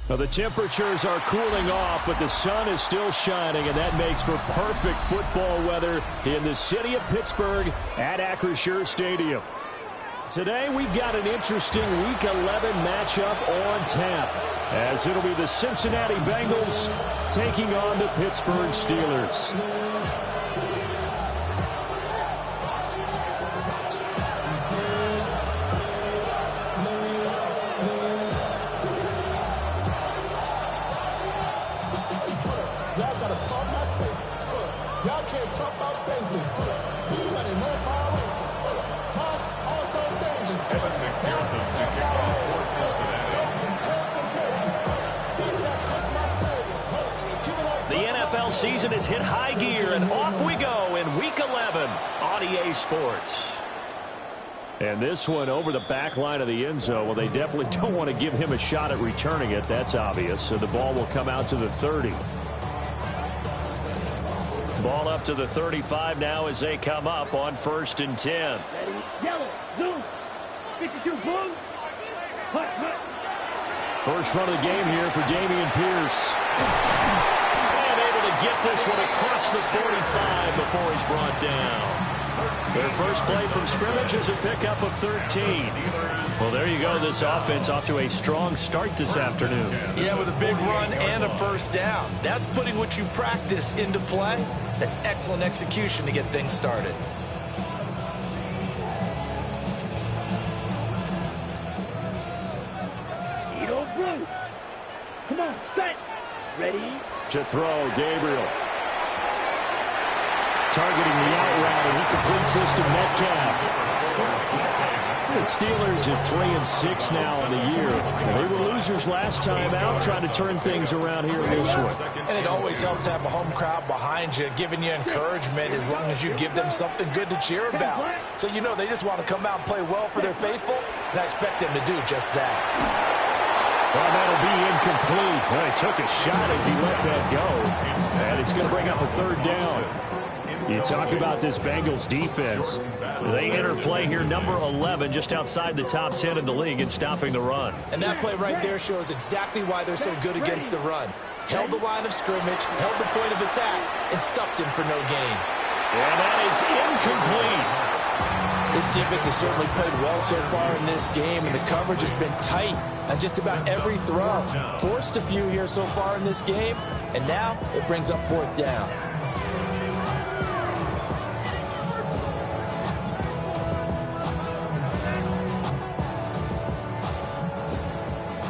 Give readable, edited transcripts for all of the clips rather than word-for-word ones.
Well, the temperatures are cooling off, but the sun is still shining, and that makes for perfect football weather in the city of Pittsburgh at Acrisure Stadium. Today, we've got an interesting Week 11 matchup on tap, as it'll be the Cincinnati Bengals taking on the Pittsburgh Steelers. Season has hit high gear, and off we go in Week 11 on EA Sports. And this one over the back line of the end zone. Well, they definitely don't want to give him a shot at returning it. That's obvious. So the ball will come out to the 30. Ball up to the 35 now as they come up on 1st and 10. Ready, yellow, zoom, 52, boom. First run of the game here for Dameon Pierce. Get this one across the 45 before he's brought down. Their first play from scrimmage is a pickup of 13. Well, there you go. This offense off to a strong start this afternoon. Yeah, with a big run and a first down. That's putting what you practice into play. That's excellent execution to get things started. Come on, set. Ready. To throw, Gabriel. Targeting the out route, and he completes this to Metcalf. The Steelers at 3-6 now in the year. They were losers last time out, trying to turn things around here in this one. And it always helps to have a home crowd behind you, giving you encouragement as long as you give them something good to cheer about. So you know they just want to come out and play well for their faithful, and I expect them to do just that. Well, that'll be incomplete. Well, he took a shot as he let that go. And it's going to bring up a 3rd down. You talk about this Bengals defense. They enter play here number 11, just outside the top 10 in the league in stopping the run. And that play right there shows exactly why they're so good against the run. Held the line of scrimmage, held the point of attack, and stuffed him for no gain. And that is incomplete. This defense has certainly played well so far in this game, and the coverage has been tight on just about every throw. Forced a few here so far in this game, and now it brings up 4th down.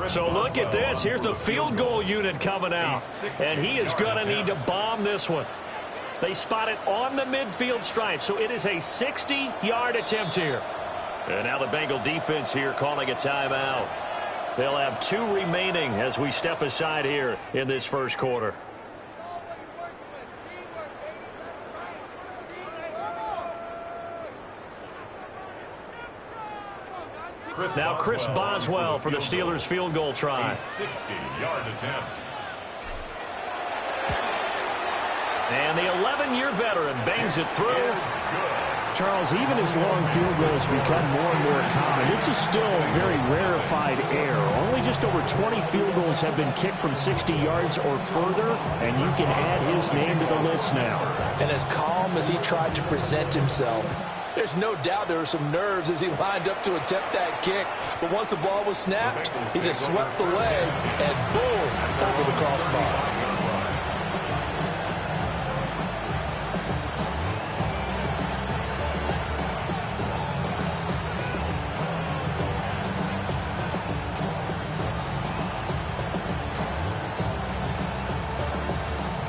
So look at this. Here's the field goal unit coming out, and he is going to need to bomb this one. They spot it on the midfield stripe, so it is a 60-yard attempt here. And now the Bengal defense here calling a timeout. They'll have 2 remaining as we step aside here in this first quarter. Now Chris Boswell for the Steelers field goal try. A 60-yard attempt. And the 11-year veteran bangs it through. Charles, even as long field goals become more and more common, this is still a very rarefied air. Only just over 20 field goals have been kicked from 60 yards or further, and you can add his name to the list now. And as calm as he tried to present himself, there's no doubt there were some nerves as he lined up to attempt that kick. But once the ball was snapped, he just swept the leg and boom, over the crossbar.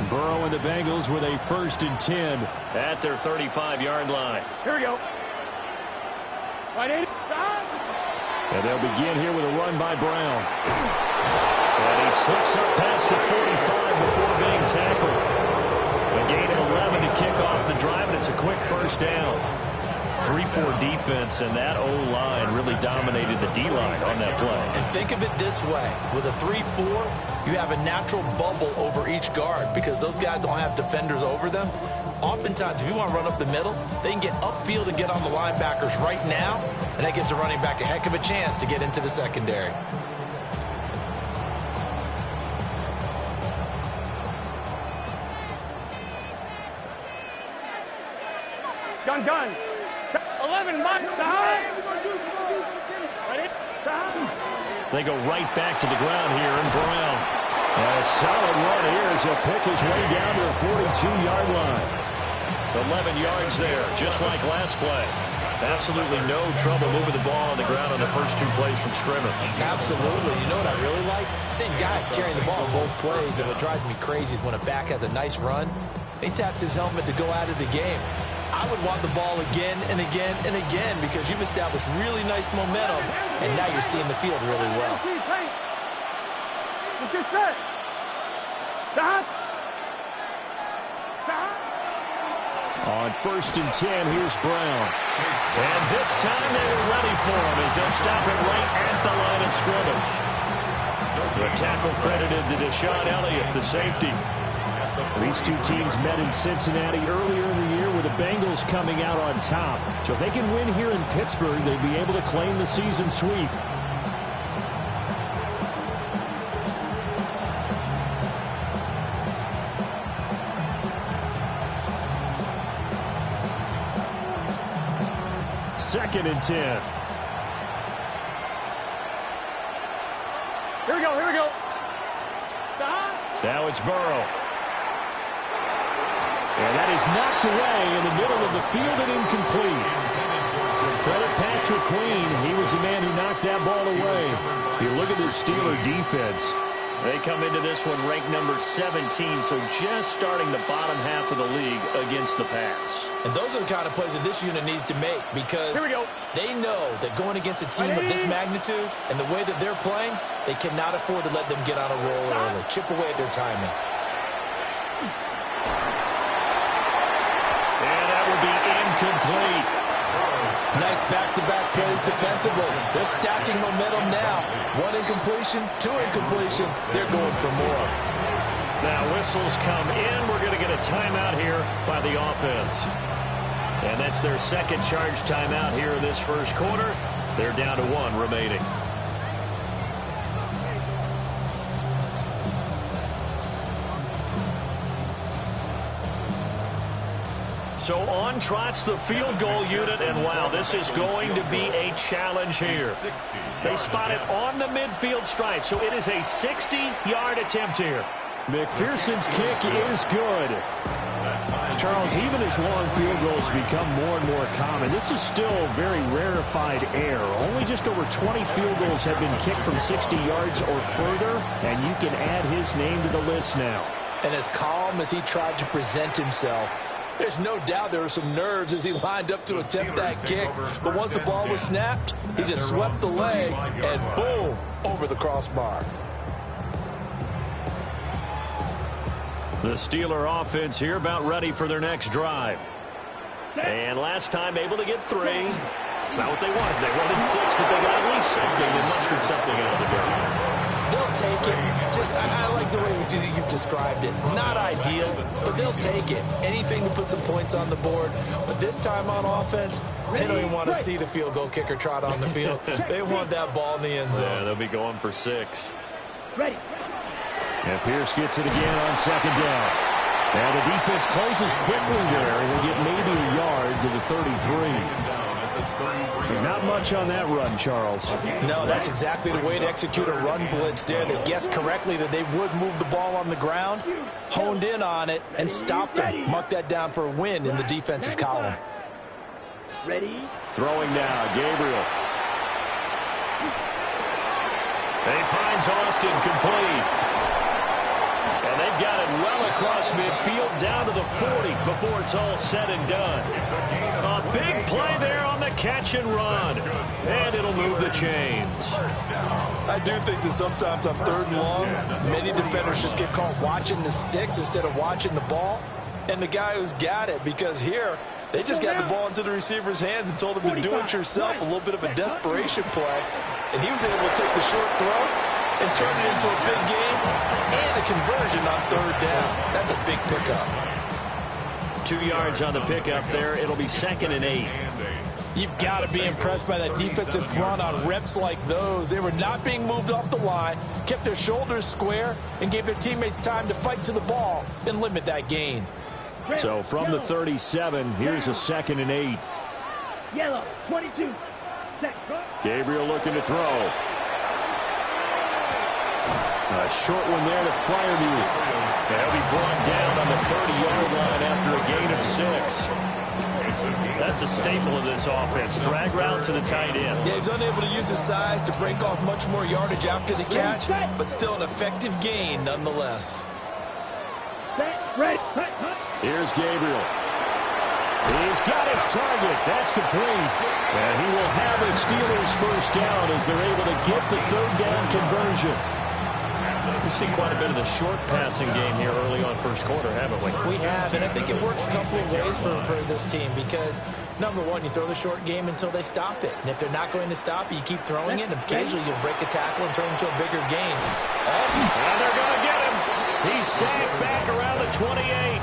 Burrow and the Bengals with a 1st and 10 at their 35-yard line. Here we go. And they'll begin here with a run by Brown. And he slips up past the 45 before being tackled. A gain of 11 to kick off the drive, and it's a quick first down. 3-4 defense, and that O-line really dominated the D-line on that play. And think of it this way. With a 3-4, you have a natural bubble over each guard because those guys don't have defenders over them. Oftentimes, if you want to run up the middle, they can get upfield and get on the linebackers right now, and that gives the running back a heck of a chance to get into the secondary. gun. 11, mark, They go right back to the ground here, and Brown. A solid run here as he'll pick his way down to the 42-yard line. 11 yards there, just like last play. Absolutely no trouble moving the ball on the ground on the first 2 plays from scrimmage. Absolutely. You know what I really like? Same guy carrying the ball both plays, and what drives me crazy is when a back has a nice run, he taps his helmet to go out of the game. I would want the ball again and again and again because you've established really nice momentum, and now you're seeing the field really well. Let's get set. Stop. On 1st and 10, here's Brown. And this time they were ready for him as they'll stop it right at the line of scrimmage. The tackle credited to Deshaun Elliott, the safety. These two teams met in Cincinnati earlier in the year with the Bengals coming out on top. So if they can win here in Pittsburgh, they'd be able to claim the season sweep. Second and 10. Here we go, here we go. Now it's Burrow. And that is knocked away in the middle of the field and incomplete. Credit Patrick Queen. He was the man who knocked that ball away. You look at this Steeler defense. They come into this one ranked number 17, so just starting the bottom half of the league against the pass. And those are the kind of plays that this unit needs to make because they know that going against a team of this magnitude and the way that they're playing, they cannot afford to let them get on a roll early. Chip away at their timing. And that will be incomplete. Nice back-to-back plays defensively. They're stacking momentum now. 1 incompletion, 2 incompletion. They're going for more. Now whistles come in. We're going to get a timeout here by the offense. And that's their second charge timeout here in this first quarter. They're down to 1 remaining. So on trots the field goal unit, and wow, this is going to be a challenge here. They spot it on the midfield stripe, so it is a 60-yard attempt here. McPherson's kick is good. Charles, even as long field goals become more and more common, this is still very rarefied air. Only just over 20 field goals have been kicked from 60 yards or further, and you can add his name to the list now. And as calm as he tried to present himself, there's no doubt there were some nerves as he lined up to attempt that kick. But once the ball was snapped, he just swept the leg and boom, over the crossbar. The Steeler offense here about ready for their next drive. And last time able to get 3. It's not what they wanted. They wanted 6, but they got at least something. They mustered something out of the drive. They'll take it. I like the way you've described it. Not ideal, but they'll take it. Anything to put some points on the board. But this time on offense, they don't even want to see the field goal kicker trot on the field. They want that ball in the end zone. Yeah, they'll be going for 6. Ready. And Pierce gets it again on 2nd down. And the defense closes quickly there, and will get maybe a yard to the 33. Not much on that run, Charles. No, that's exactly the way to execute a run blitz there. They guessed correctly that they would move the ball on the ground, honed in on it, and stopped them. Mark that down for a win in the defense's column. Ready. Throwing now, Gabriel. He finds Austin complete. And they've got it well across midfield down to the 40 before it's all said and done. A big play there on the catch and run. And it'll move the chains. I do think that sometimes on 3rd and long, many defenders just get caught watching the sticks instead of watching the ball. And the guy who's got it, because here, they just got the ball into the receiver's hands and told him to do it yourself, a little bit of a desperation play. And he was able to take the short throw and turn it into a big game and a conversion on 3rd down. That's a big pickup. 2 yards on the pickup there. It'll be 2nd and 8. You've got to be impressed by that defensive front on reps like those. They were not being moved off the line, kept their shoulders square, and gave their teammates time to fight to the ball and limit that gain. So from the 37, here's a 2nd and 8. Yellow, 22. Gabriel looking to throw. A short one there to Fryermuth. He'll be brought down on the 30-yard line after a gain of 6. That's a staple of this offense. Drag route to the tight end. Yeah, he's unable to use his size to break off much more yardage after the catch, but still an effective gain nonetheless. Here's Gabriel. He's got his target. That's complete. And he will have a Steelers first down as they're able to get the 3rd down conversion. We've seen quite a bit of the short passing game here early on first quarter, haven't we? We have, and I think it works a couple of ways for this team because, number one, you throw the short game until they stop it. And if they're not going to stop it, you keep throwing it, and occasionally you'll break a tackle and turn into a bigger gain. Awesome. And they're going to get him. He's sacked back around the 28.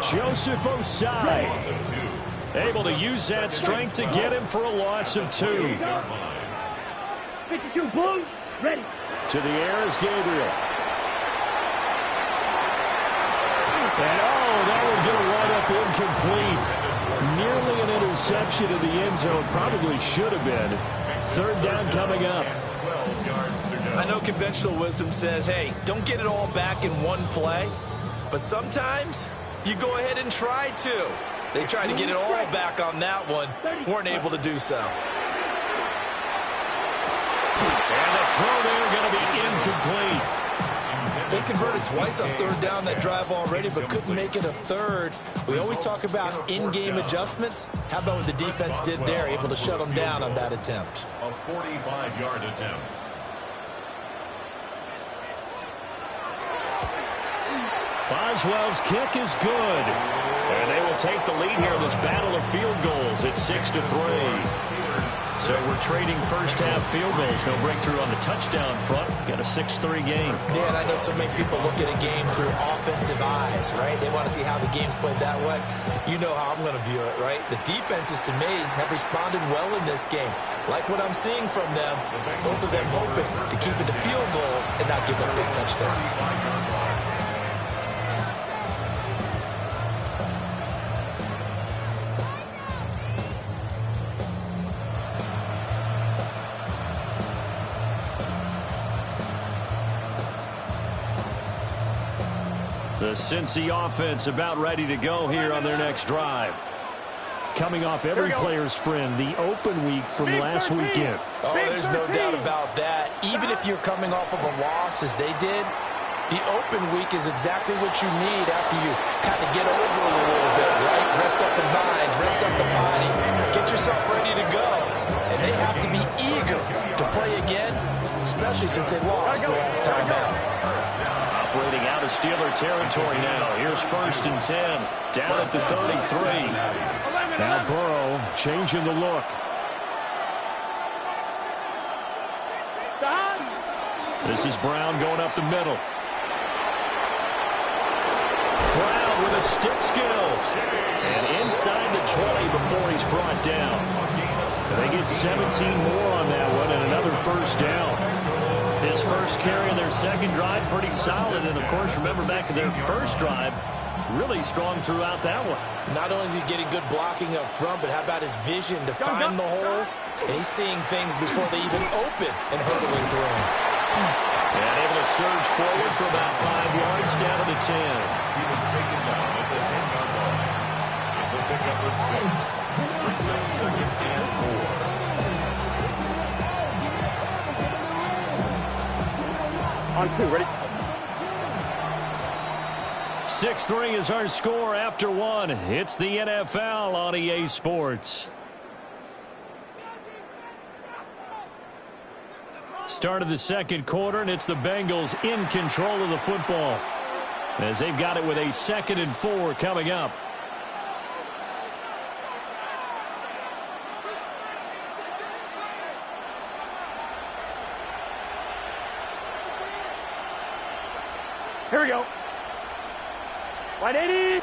Joseph Osai. Able to use that strength to get him for a loss of 2. 52 Bulls, ready. To the air is Gabriel. And that one going to wind up incomplete. Nearly an interception in the end zone. Probably should have been. 3rd down coming up. I know conventional wisdom says, hey, don't get it all back in one play. But sometimes you go ahead and try to. They tried to get it all back on that one. Weren't able to do so. And the throw there going to be incomplete. They converted twice on 3rd down that drive already, but couldn't make it a 3rd. We always talk about in-game adjustments. How about what the defense did there, able to shut them down on that attempt? A 45-yard attempt. Boswell's kick is good. And they will take the lead here in this battle of field goals at 6-3. So we're trading first-half field goals. No breakthrough on the touchdown front. Got a 6-3 game. Yeah, and I know so many people look at a game through offensive eyes, right? They want to see how the game's played that way. You know how I'm going to view it, right? The defenses, to me, have responded well in this game. Like what I'm seeing from them, both of them hoping to keep it to field goals and not give up big touchdowns. The Cincy offense about ready to go here on their next drive. Coming off every player's friend, the open week from last weekend. Oh, there's no doubt about that. Even if you're coming off of a loss as they did, the open week is exactly what you need after you kind of get over a little bit, right? Rest up the mind, rest up the body, get yourself ready to go. And they have to be eager to play again, especially since they lost the last time out. Operating out of Steeler territory now. Here's 1st and 10. Down at the 33. Now Burrow changing the look. This is Brown going up the middle. Brown with a stick skills. And inside the 20 before he's brought down. And they get 17 more on that one and another first down. His first carry in their second drive, pretty solid. And, of course, remember back in their first drive, really strong throughout that one. Not only is he getting good blocking up front, but how about his vision to find the holes? And he's seeing things before they even open and hurdling through them. And able to surge forward for about 5 yards down to the 10. He was taken down at the 10-yard line. It's a pickup of 6. Brings up 2nd and 4. On 2, ready? 6-3 is our score after 1. It's the NFL on EA Sports. Start of the second quarter, and it's the Bengals in control of the football as they've got it with a 2nd and 4 coming up. Here we go. 180.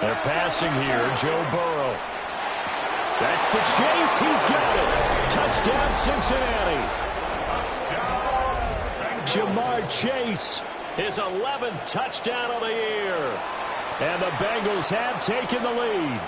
They're passing here, Joe Burrow. That's to Chase. He's got it. Touchdown, Cincinnati. Jamar Chase. His 11th touchdown of the year. And the Bengals have taken the lead.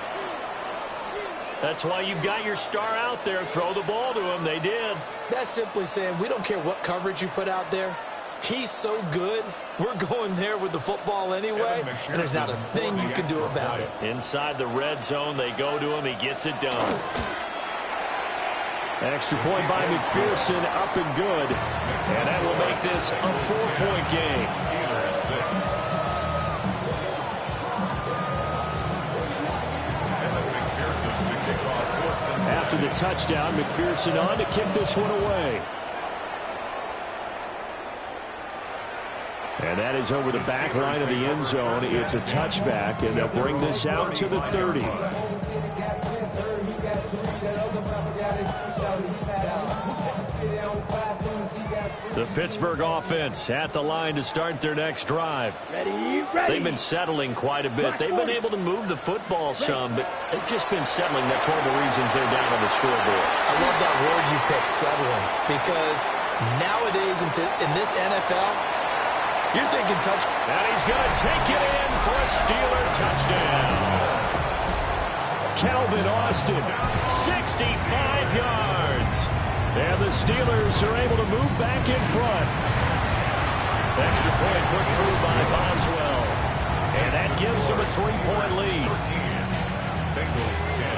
That's why you've got your star out there. Throw the ball to him. They did. That's simply saying we don't care what coverage you put out there. He's so good, we're going there with the football anyway, and there's not a thing you can do about it. Inside the red zone, they go to him. He gets it done. Extra point by McPherson, up and good. And that will make this a 4-point game. After the touchdown, McPherson on to kick this one away. And that is over the back line of the end zone. It's a touchback, and they'll bring this out to the 30. The Pittsburgh offense at the line to start their next drive. Ready. They've been settling quite a bit. They've been able to move the football some, but they've just been settling. That's one of the reasons they're down on the scoreboard. I love that word you picked, settling, because nowadays in this NFL, you're thinking touch. And he's going to take it in for a Steeler touchdown. Calvin Austin, 65 yards. and the Steelers are able to move back in front. Extra point put through by Boswell, and that gives them a 3-point lead. Bengals 10.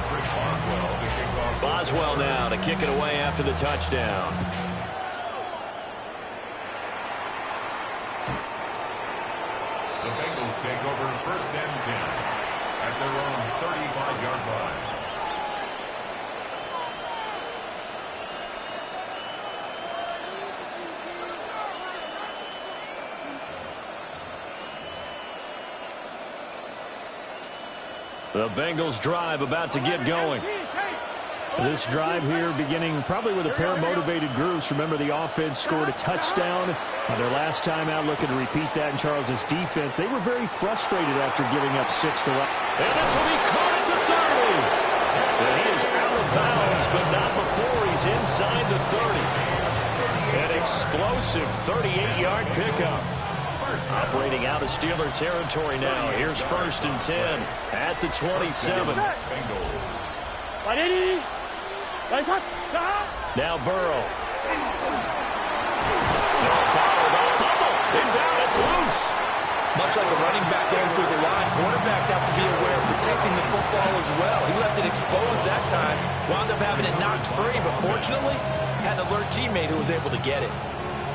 Chris Boswell to kick off. Boswell now to kick it away after the touchdown. The Bengals take over first and 10 at their own 35-yard line. The Bengals drive about to get going. This drive here beginning probably with a pair of motivated groups. Remember, the offense scored a touchdown. Their last time out, looking to repeat that in Charles's defense. They were very frustrated after giving up 6 to 1. And this will be caught at the 30. And he is out of bounds, but not before he's inside the 30. An explosive 38-yard pickup. Operating out of Steeler territory now. Here's first and 10 at the 27. Now Burrow. It's out. It's loose. Much like a running back going through the line, quarterbacks have to be aware of protecting the football as well. He left it exposed that time, wound up having it knocked free, but fortunately, had an alert teammate who was able to get it.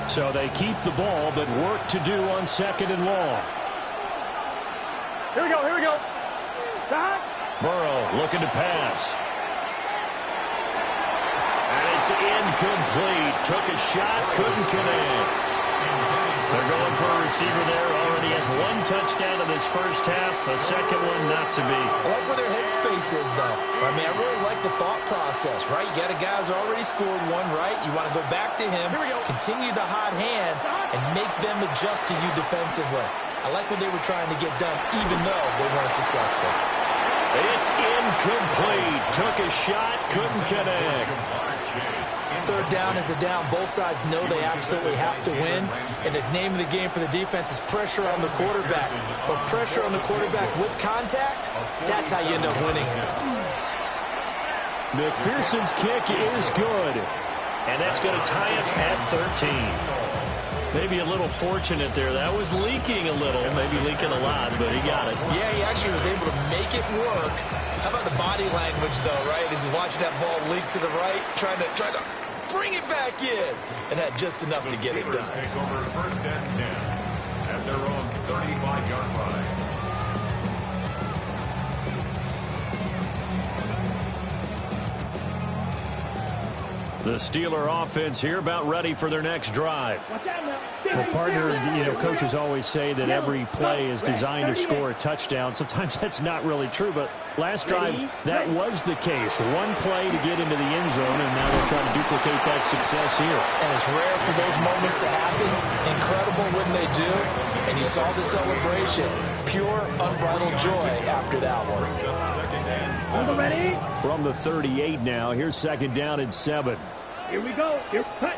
So they keep the ball, but work to do on second and long. Here we go, here we go. Stop. Burrow looking to pass. And it's incomplete. Took a shot, couldn't connect. They're going for a receiver there. Already has 1 touchdown in this first half. A second one not to be. I like where their headspace is, though. I mean, I really like the thought process, right? You got a guy who's already scored 1, right? You want to go back to him, continue the hot hand, and make them adjust to you defensively. I like what they were trying to get done, even though they weren't successful. It's incomplete. Took a shot, couldn't connect. Third down is a down. Both sides know they absolutely have to win. And the name of the game for the defense is pressure on the quarterback. But pressure on the quarterback with contact, that's how you end up winning it. McPherson's kick is good. And that's going to tie us at 13. Maybe a little fortunate there. That was leaking a little, maybe leaking a lot, but he got it. Yeah, he actually was able to make it work. How about the body language, though, right? As he's watching that ball leak to the right, trying to bring it back in. And had just enough to get it done. Take over first and 10 at their own 35-yard line. The Steeler offense here about ready for their next drive. Well, partner, coaches always say that every play is designed to score a touchdown. Sometimes that's not really true, but last drive, that was the case. 1 play to get into the end zone, and now they're trying to duplicate that success here. And it's rare for those moments to happen. Incredible when they do. And you saw the celebration. Pure, unbridled joy after that one. Ready? From the 38 now, here's second down and 7. Here we go. Here, cut.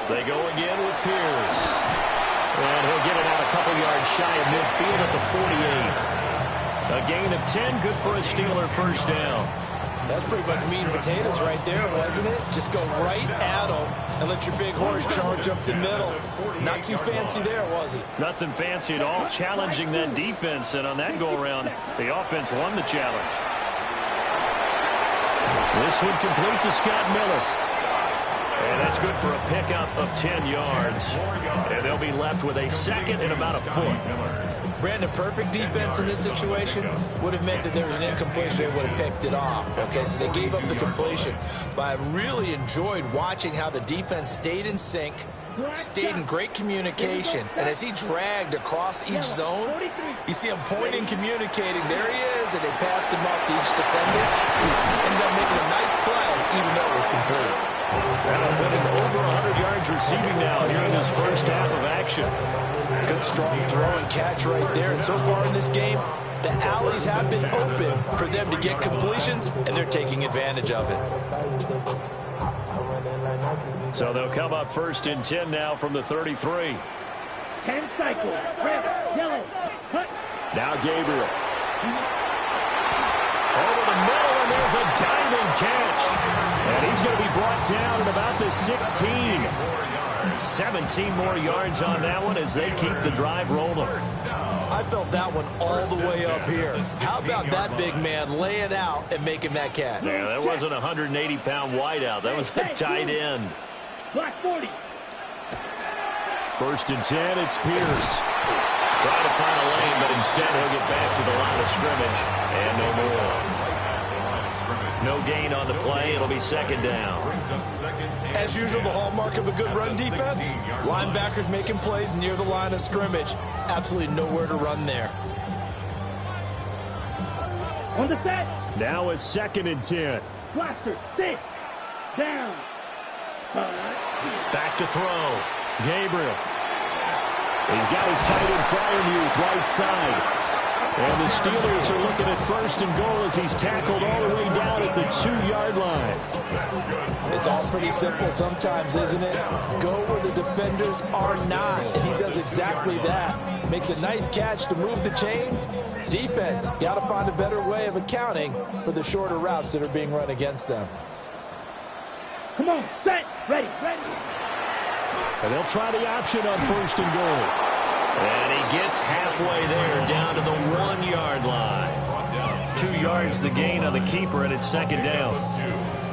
They go again with Pierce. And he'll get it out a couple yards shy of midfield at the 48. A gain of 10, good for a Steeler first down. That's pretty much meat and potatoes right there, wasn't it? Just go right at them and let your big horse charge up the middle. Not too fancy there, was it? Nothing fancy at all, challenging that defense, and on that go-around, the offense won the challenge. This one complete to Scott Miller. And that's good for a pickup of 10 yards. And they'll be left with a second and about a foot. Brandon, perfect defense in this situation would have meant that there was an incompletion. They would have picked it off. Okay, so they gave up the completion. But I really enjoyed watching how the defense stayed in sync, stayed in great communication. And as he dragged across each zone, you see him pointing, communicating. There he is, and they passed him up to each defender. Ended up making a nice play, even though it was complete. That'll put him over 100 yards receiving now here in this first half of action. Good, strong throw and catch right there. And so far in this game, the alleys have been open for them to get completions, and they're taking advantage of it. So they'll come up first and 10 now from the 33. 10 cycles. Red, yellow, cut. Now Gabriel. Over the middle, and there's a diving catch. And he's going to be brought down at about the 16. 17 more yards on that one as they keep the drive rolling. I felt that one all the way up here. How about that big man laying out and making that catch? Yeah, that wasn't a 180-pound wideout. That was a tight end. Black 40. First and 10, it's Pierce. Trying to find a lane, but instead he'll get back to the line of scrimmage. And no more. No gain on the play. It'll be second down. As usual, the hallmark of a good run defense, linebackers making plays near the line of scrimmage. Absolutely nowhere to run there. On the set. Now it's second and 10. Blaster, sit. Down. Back to throw. Gabriel. He's got his tight end Freiermuth right side. And the Steelers are looking at first and goal as he's tackled all the way down at the 2-yard line. It's all pretty simple sometimes, isn't it? Go where the defenders are not, and he does exactly that. Makes a nice catch to move the chains. Defense, got to find a better way of accounting for the shorter routes that are being run against them. Come on, set, ready, ready. And they'll try the option on first and goal. And he gets halfway there, down to the 1-yard line. 2 yards the gain on the keeper, and it's second down.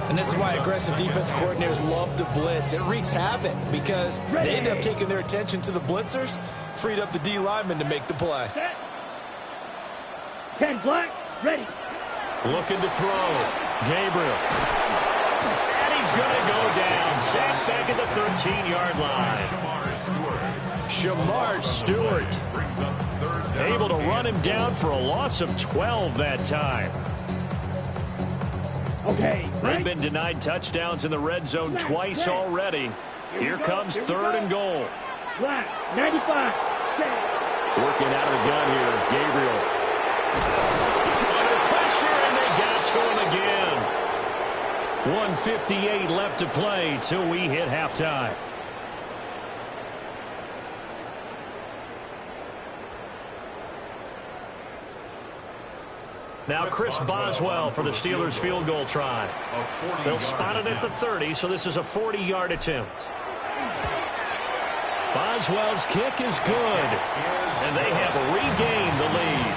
And this is why aggressive defense coordinators love to blitz. It wreaks havoc because they end up taking their attention to the blitzers, freed up the D lineman to make the play. 10 black, ready. Looking to throw. Gabriel. And he's going to go down. Sacked back at the 13-yard line. Shamar Stewart able to run him down for a loss of 12 that time. Okay. They've been denied touchdowns in the red zone twice already. Here comes third and goal. Black, 95. Working out of the gun here, Gabriel. Under pressure, and they got to him again. 1:58 left to play till we hit halftime. Now Chris Boswell for the Steelers field goal try. They'll spot it at the 30, so this is a 40-yard attempt. Boswell's kick is good, and they have regained the lead.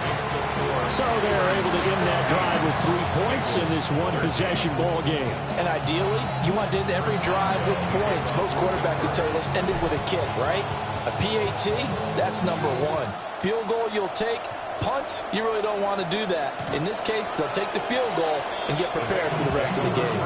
So they're able to end that drive with 3 points in this one-possession ball game. And ideally, you want to end every drive with points. Most quarterbacks will tell you, let's end it with a kick, right? A PAT, that's number one. Field goal you'll take. Punts, you really don't want to do that. In this case, they'll take the field goal and get prepared for the rest of the game.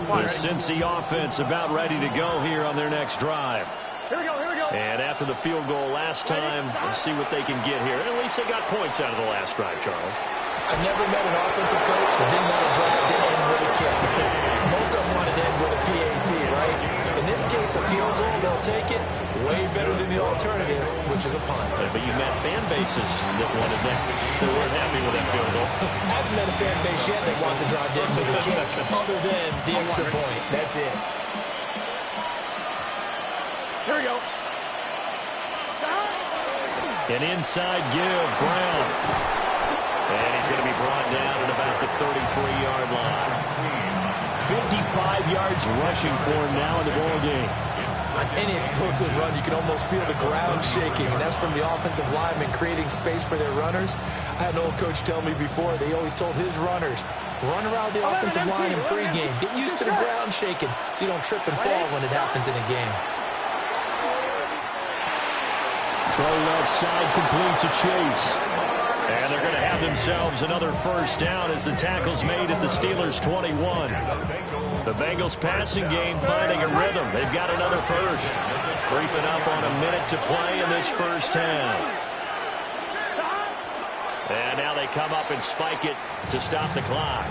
The Cincy offense about ready to go here on their next drive. Here we go, here we go. And after the field goal last time, we'll see what they can get here. At least they got points out of the last drive, Charles. I've never met an offensive coach that didn't want to drive to end with a kick. Most of them want to end with a PAT, right? In this case, a field goal, they'll take it. Way better than the alternative, which is a punt. But you met fan bases that wanted that. They weren't happy with that field goal. I haven't met a fan base yet that wants to drive in with a kick other than the extra point. That's it. Here we go. An inside give, Brown. And he's going to be brought down at about the 33-yard line. 55 yards rushing for him now in the ball game. On any explosive run, you can almost feel the ground shaking, and that's from the offensive linemen creating space for their runners. I had an old coach tell me before, they always told his runners, run around the offensive line in pregame. Get used to the ground shaking so you don't trip and fall when it happens in a game. Throw left side, complete to Chase. And they're going to have themselves another first down as the tackle's made at the Steelers' 21. The Bengals passing game finding a rhythm. They've got another first. Creeping up on a minute to play in this first half. And now they come up and spike it to stop the clock.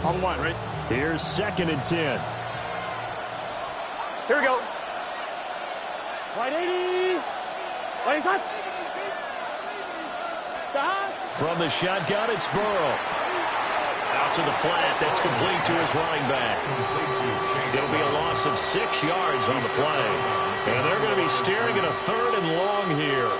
On one, right? Here's 2nd and 10. Here we go. Right 80. Right side. Stop. From the shotgun, it's Burrow. Out to the flat. That's complete to his running back. It'll be a loss of 6 yards on the play. And they're going to be staring at a 3rd and long here.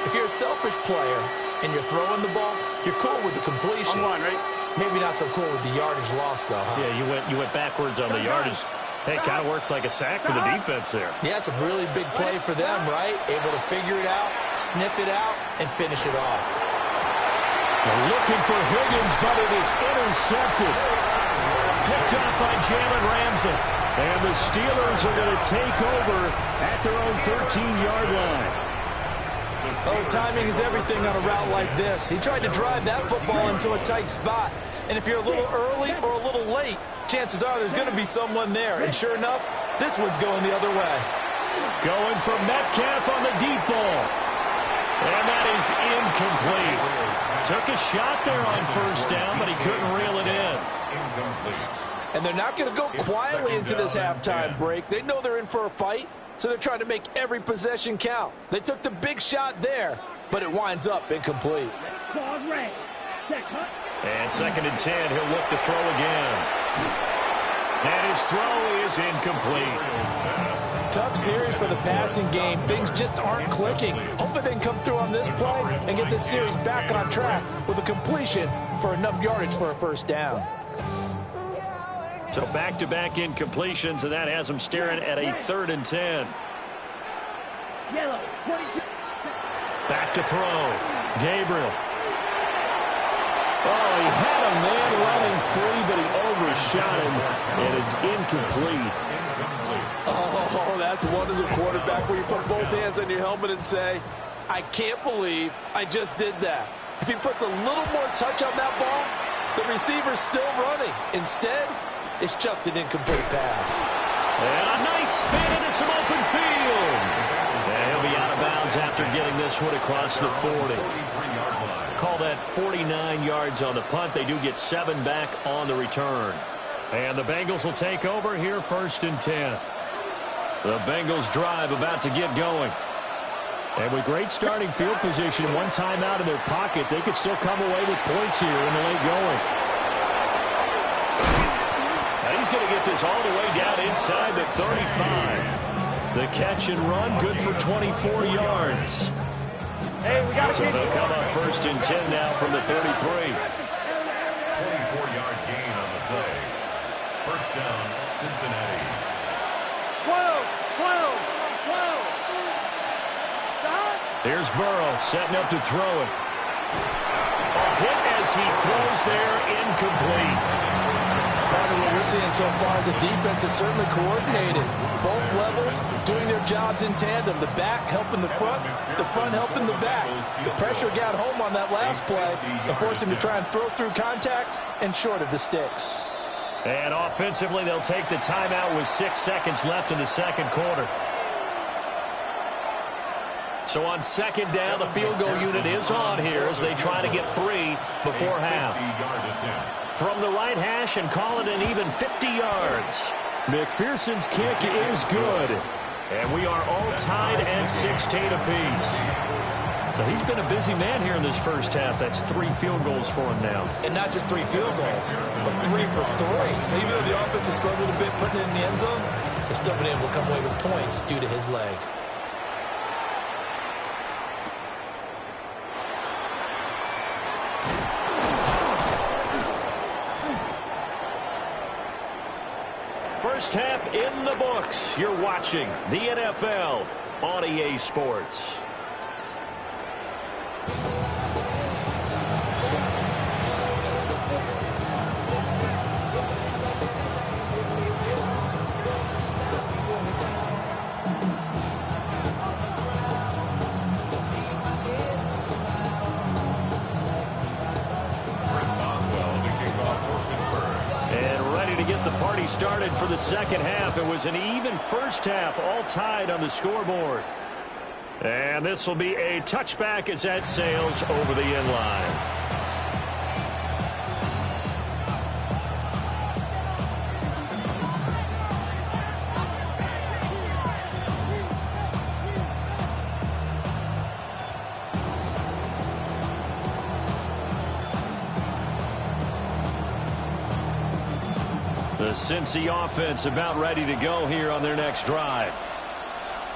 If you're a selfish player and you're throwing the ball, you're cool with the completion. On one, right? Maybe not so cool with the yardage loss, though, huh? Yeah, you went backwards on the yardage. Hey, it kind of works like a sack for the defense there. Yeah, it's a really big play for them, right? Able to figure it out, sniff it out, and finish it off. They're looking for Higgins, but it is intercepted. Picked up by Jalen Ramsey. And the Steelers are going to take over at their own 13-yard line. Oh, timing is everything on a route like this. He tried to drive that football into a tight spot. And if you're a little early or a little late, chances are there's going to be someone there. And sure enough, this one's going the other way. Going for Metcalf on the deep ball. And that is incomplete. Took a shot there on first down, but he couldn't reel it in. And they're not going to go quietly into this halftime break. They know they're in for a fight, so they're trying to make every possession count. They took the big shot there, but it winds up incomplete. And 2nd and 10, he'll look to throw again. And his throw is incomplete. Tough series for the passing game. Things just aren't clicking. Hopefully they can come through on this play and get this series back on track with a completion for enough yardage for a first down. So back-to-back incompletions, and that has them staring at a 3rd and 10. Back to throw. Gabriel. Oh, he had a man running free, but he overshot him, and it's incomplete. Oh, that's one as a quarterback where you put both hands on your helmet and say, I can't believe I just did that. If he puts a little more touch on that ball, the receiver's still running. Instead, it's just an incomplete pass. And a nice spin into some open field. And he'll be out of bounds after getting this one across the 40. Call that 49 yards on the punt. They do get 7 back on the return. And the Bengals will take over here 1st and 10. The Bengals drive about to get going. And with great starting field position, one timeout in their pocket, they could still come away with points here in the late going. Now he's going to get this all the way down inside the 35. The catch and run, good for 24 yards. Hey, we got So they'll come up 1st and 10 now from the 33. 24-yard gain on the play. First down, Cincinnati. 12. Here's Burrow setting up to throw it. A hit as he throws there, incomplete. Part of what we're seeing so far is a defense that's certainly coordinated. Both levels doing their jobs in tandem. The back helping the front helping the back. The pressure got home on that last play and forced him to try and throw through contact and short of the sticks. And offensively, they'll take the timeout with 6 seconds left in the second quarter. So on second down, the field goal unit is on here as they try to get 3 before half. From the right hash and call it an even 50 yards. McPherson's kick is good. And we are all tied at 16 apiece. So he's been a busy man here in this first half. That's 3 field goals for him now. And not just 3 field goals, but 3 for 3. So even though the offense has struggled a bit putting it in the end zone, they've still been able to come away with points due to his leg. First half in the books. You're watching the NFL on EA Sports. Started for the second half. It was an even first half, all tied on the scoreboard. And this will be a touchback as that sails over the end line. The Cincy offense about ready to go here on their next drive.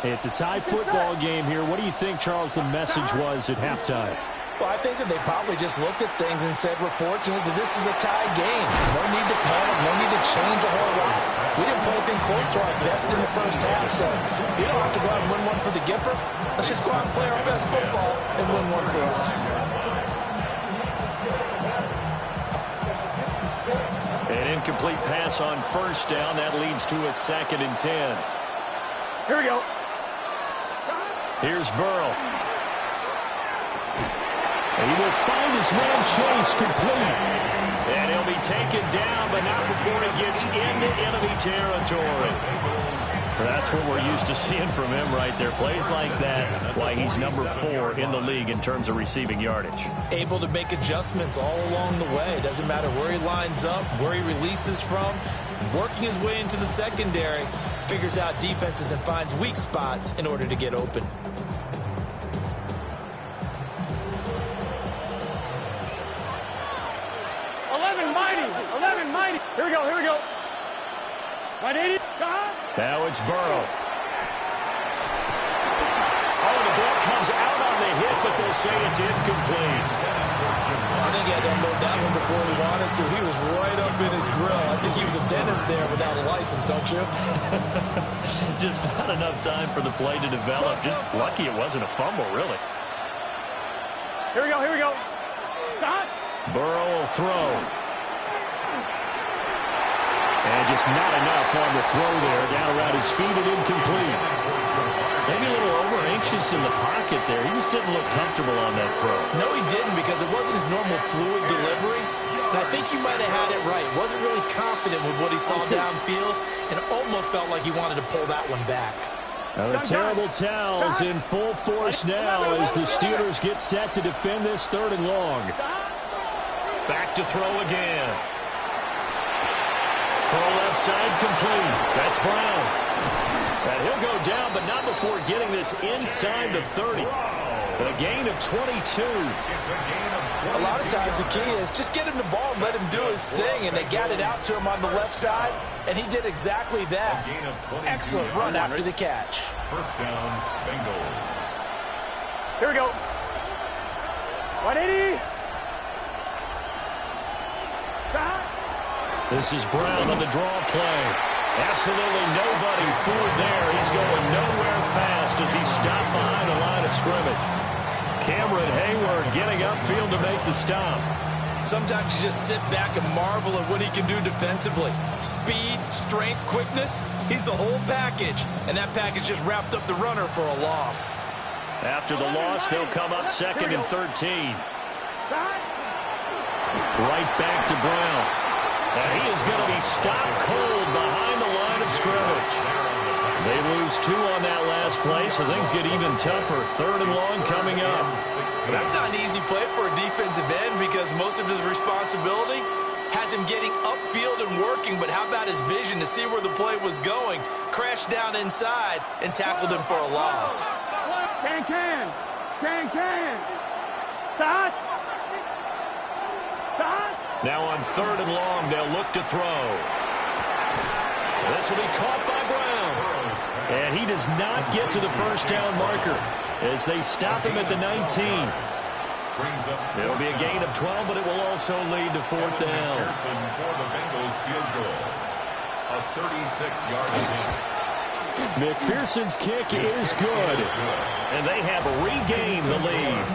It's a tie football game here. What do you think, Charles, the message was at halftime? Well, I think that they probably just looked at things and said, we're fortunate that this is a tie game. No need to panic. No need to change a whole lot. We didn't play anything close to our best in the first half, so you don't have to go out and win one for the Gipper. Let's just go out and play our best football and win one for us. An incomplete pass on first down. That leads to a 2nd and 10. Here we go. Here's Burrow. And he will find his man Chase complete. And he'll be taken down, but not before he gets into enemy territory. That's what we're used to seeing from him right there. Plays like that, why he's number 4 in the league in terms of receiving yardage. Able to make adjustments all along the way. Doesn't matter where he lines up, where he releases from. Working his way into the secondary, figures out defenses and finds weak spots in order to get open. Here we go, here we go. 180. Now it's Burrow. Oh, the ball comes out on the hit, but they'll say it's incomplete. I think he had to unload that one before he wanted to. He was right up in his grill. I think he was a dentist there without a license, don't you? Just not enough time for the play to develop. Just lucky it wasn't a fumble, really. Here we go, here we go. Stop. Burrow will throw. And just not enough on the throw there. Down around his feet and incomplete. Maybe a little over-anxious in the pocket there. He just didn't look comfortable on that throw. No, he didn't, because it wasn't his normal fluid delivery. And I think you might have had it right. Wasn't really confident with what he saw downfield and almost felt like he wanted to pull that one back. Now the terrible towel is in full force now as the Steelers get set to defend this 3rd and long. Back to throw again. Throw left side complete. That's Brown. And he'll go down, but not before getting this inside the 30. A gain of 22. A lot of times the key is just get him the ball and let him do his thing, and they got it out to him on the left side, and he did exactly that. Excellent run after the catch. First down, Bengals. Here we go. 180. This is Brown on the draw play. Absolutely nobody fooled there. He's going nowhere fast as he's stopped behind the line of scrimmage. Cameron Hayward getting upfield to make the stop. Sometimes you just sit back and marvel at what he can do defensively. Speed, strength, quickness, he's the whole package. And that package just wrapped up the runner for a loss. After the loss, they'll come up 2nd and 13. Right back to Brown. And he is going to be stopped cold behind the line of scrimmage. They lose 2 on that last play, so things get even tougher. 3rd and long coming up. That's not an easy play for a defensive end because most of his responsibility has him getting upfield and working, but how about his vision to see where the play was going? Crashed down inside and tackled him for a loss. Can. Start. Now on 3rd and long, they'll look to throw. This will be caught by Brown. And he does not get to the first down marker as they stop him at the 19. It'll be a gain of 12, but it will also lead to 4th down. For the Bengals field goal. A 36-yard attempt. McPherson's kick is good. And they have regained the lead.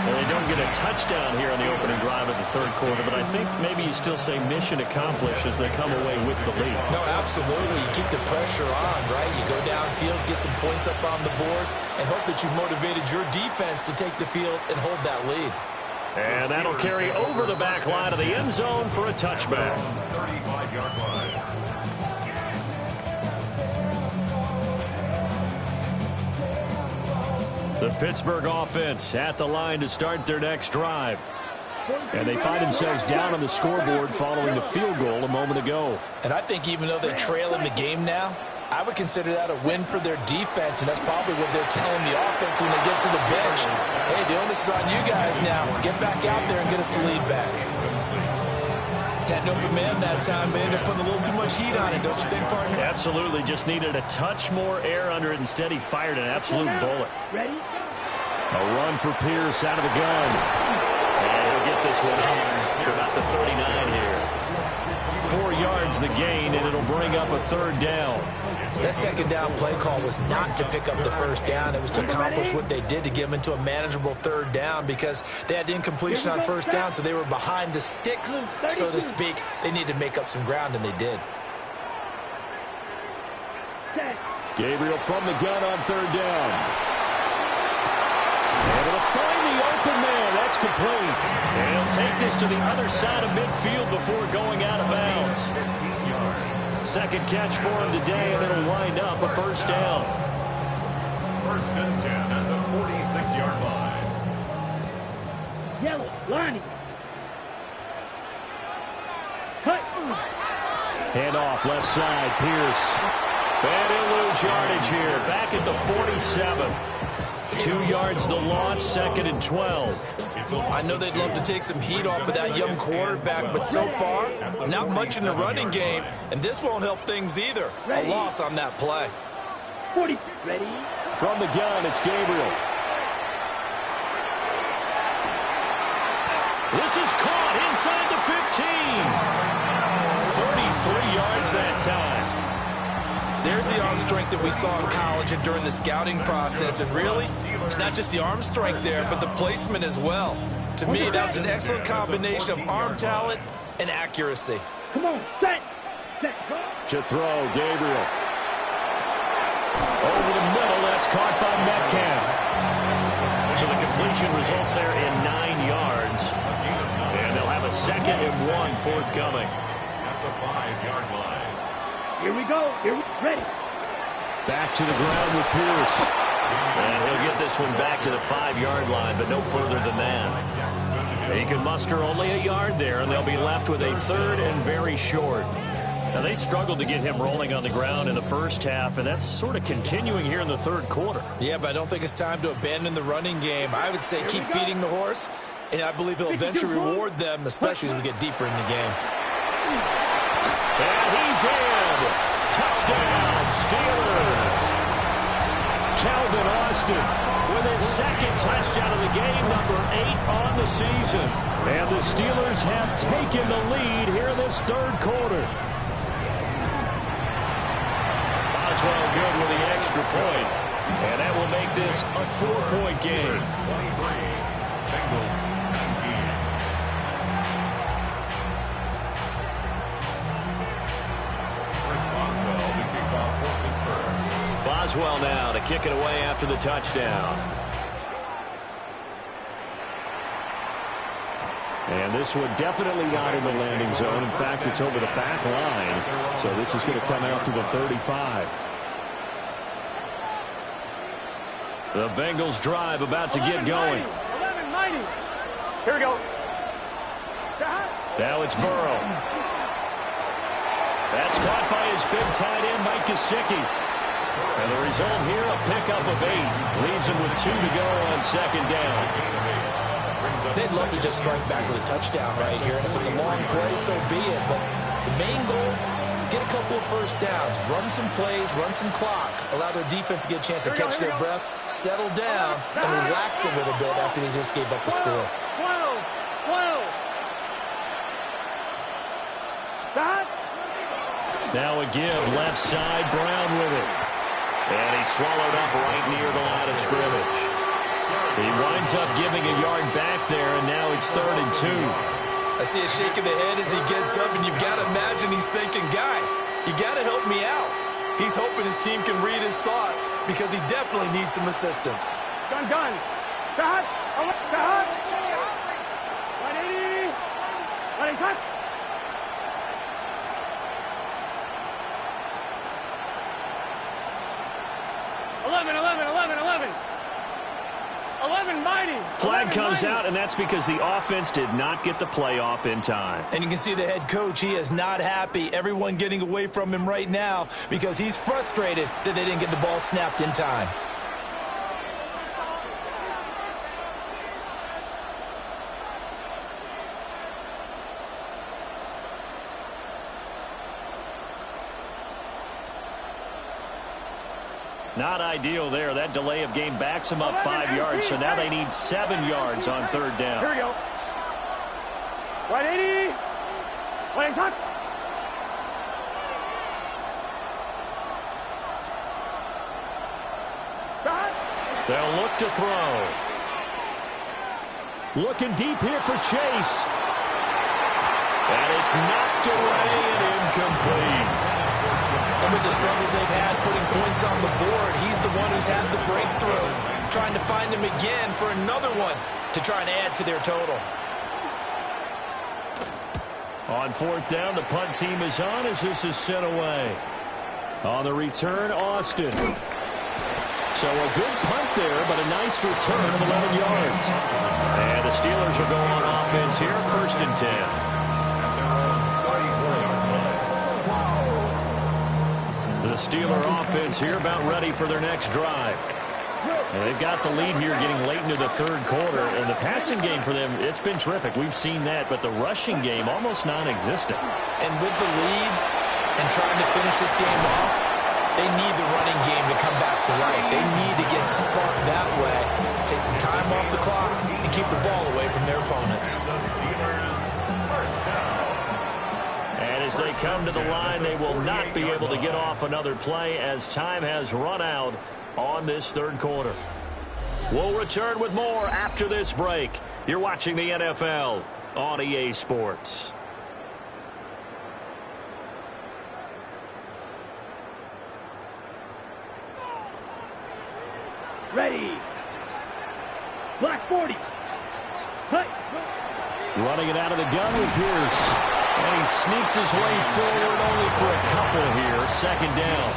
And they don't get a touchdown here in the opening drive of the 3rd quarter, but I think maybe you still say mission accomplished as they come away with the lead. No, absolutely. You keep the pressure on, right? You go downfield, get some points up on the board, and hope that you've motivated your defense to take the field and hold that lead. And that'll carry over the back line of the end zone for a touchback. 35-yard line. The Pittsburgh offense at the line to start their next drive. And they find themselves down on the scoreboard following the field goal a moment ago. And I think even though they're trailing the game now, I would consider that a win for their defense, and that's probably what they're telling the offense when they get to the bench. Hey, the onus is on you guys now. Get back out there and get us the lead back. Had an open man that time, but ended up putting a little too much heat on it, don't you think, partner? Absolutely. Just needed a touch more air under it. Instead, he fired an absolute bullet. Ready? A run for Pierce out of the gun. And he'll get this one up to about the 39 here. 4 yards the gain, and it'll bring up a 3rd down. That 2nd down play call was not to pick up the 1st down. It was to accomplish what they did to get them into a manageable 3rd down because they had incompletion on 1st down, so they were behind the sticks, so to speak. They needed to make up some ground, and they did. Gabriel from the gun on 3rd down. And it'll find the open man. That's complete. And he'll take this to the other side of midfield before going out of bounds. 2nd catch for him today, and it'll wind up a 1st down. 1st and 10 at the 46-yard line. Yellow, Lonnie. Cut. Hand off left side, Pierce. And he'll lose yardage here. Back at the 47. 2 yards the loss, 2nd and 12. I know they'd love to take some heat off of that young quarterback, but so far, not much in the running game, and this won't help things either. A loss on that play. 40. Ready? From the gun, it's Gabriel. This is caught inside the 15. 33 yards that time. There's the arm strength that we saw in college and during the scouting process. And really, it's not just the arm strength there, but the placement as well. To me, that was an excellent combination of arm talent and accuracy. Come on, set. To throw, Gabriel. Over the middle, that's caught by Metcalf. So the completion results there in 9 yards. And they'll have a 2nd and 1 forthcoming. At the 5-yard line. Here we go. Ready. Back to the ground with Pierce. And he'll get this one back to the 5-yard line, but no further than that. He can muster only a yard there, and they'll be left with a 3rd and very short. Now, they struggled to get him rolling on the ground in the first half, and that's sort of continuing here in the 3rd quarter. Yeah, but I don't think it's time to abandon the running game. I would say keep feeding the horse, and I believe he'll eventually reward them, especially as we get deeper in the game. And he's in. Touchdown, Steelers. Calvin Austin With his 2nd touchdown of the game, number 8 on the season. And the Steelers have taken the lead here in this 3rd quarter. Boswell good with the extra point. And that will make this a 4-point game. 23, Bengals 19. Boswell to kick off for Pittsburgh. Boswell now to kick it away after the touchdown. And this one definitely not in the landing zone. In fact, it's over the back line. So this is going to come out to the 35. The Bengals drive about to get going. 11, mighty. Here we go. Now it's Burrow. That's caught by his big tight end, Mike Gesicki. And the result here, a pickup of 8. Leaves him with 2 to go on second down. They'd love to just strike back with a touchdown right here. And if it's a long play, so be it. But the main goal, get a couple of first downs, run some plays, run some clock, allow their defense to get a chance to catch their breath, settle down, and relax a little bit after they just gave up a score. 12. Stop. Now a give, left side, Brown with it. And he swallowed up right near the line of scrimmage. He winds up giving a yard back there, and now it's 3rd and 2. I see a shake of the head as he gets up, and you've got to imagine he's thinking, guys, you got to help me out. He's hoping his team can read his thoughts because he definitely needs some assistance. Gun. Stop. 180. 180. 11, mighty. Flag comes out, and that's because the offense did not get the play off in time. And you can see the head coach, he is not happy. Everyone getting away from him right now because he's frustrated that they didn't get the ball snapped in time. Not ideal there. That delay of game backs them up 5 yards, so now they need 7 yards on 3rd down. Here we go. 180. 180. They'll look to throw. Looking deep here for Chase. And it's knocked away and incomplete. And with the struggles they've had putting points on the board, he's the one who's had the breakthrough. Trying to find him again for another one to try and add to their total. On 4th down, the punt team is on as this is sent away. On the return, Austin. So a good punt there, but a nice return of 11 yards. And the Steelers will go on offense here, 1st and 10. The Steeler offense here about ready for their next drive. And they've got the lead here getting late into the 3rd quarter. And the passing game for them, it's been terrific. We've seen that. But the rushing game, almost non-existent. And with the lead and trying to finish this game off, they need the running game to come back to life. They need to get sparked that way, take some time off the clock, and keep the ball away from their opponents. The Steelers, first down. And as they come to the line, they will not be able to get off another play as time has run out on this 3rd quarter. We'll return with more after this break. You're watching the NFL on EA Sports. Ready. Black 40. Hey. Running it out of the gun with Pierce. And he sneaks his way forward only for a couple here. 2nd down.